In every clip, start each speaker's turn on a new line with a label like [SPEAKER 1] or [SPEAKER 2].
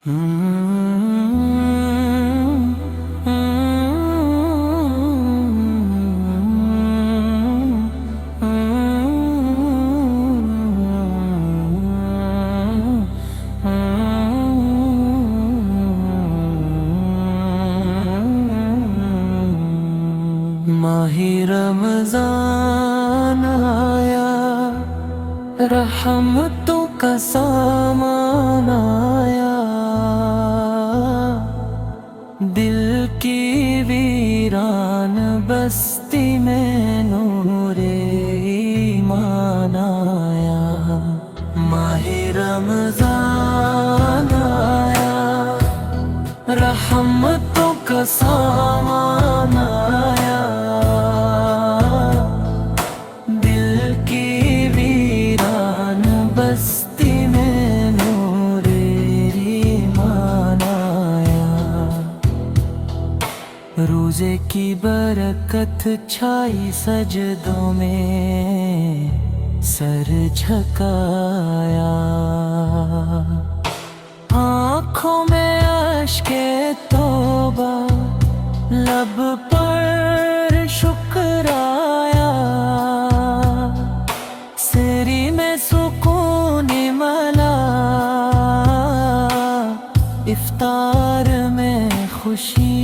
[SPEAKER 1] ماہ رمضان آیا، رحمتوں کا سامان آیا، دل کی ویران بستی میں نور ایمان آیا۔ ماہ رمضان آیا، رحمتوں کا سامان آیا، دل کی ویران بستی میں نور ایمان آیا۔ روزے کی برکت چھائی، سجدوں میں سر جھکایا، آنکھوں میں اشک توبہ، لب پر شکر آیا، سری میں سکون ملا، افطار میں خوشی،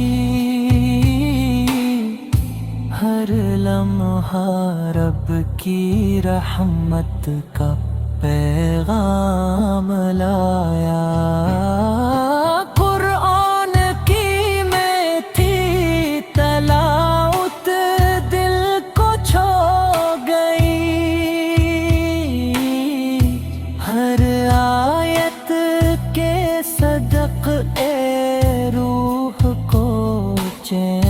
[SPEAKER 1] ہر لمحہ رب کی رحمت کا پیغام لایا۔ قرآن کی میں تھی تلاوت، دل کو چھو گئی، ہر آیت کے صدق اے روح کو چین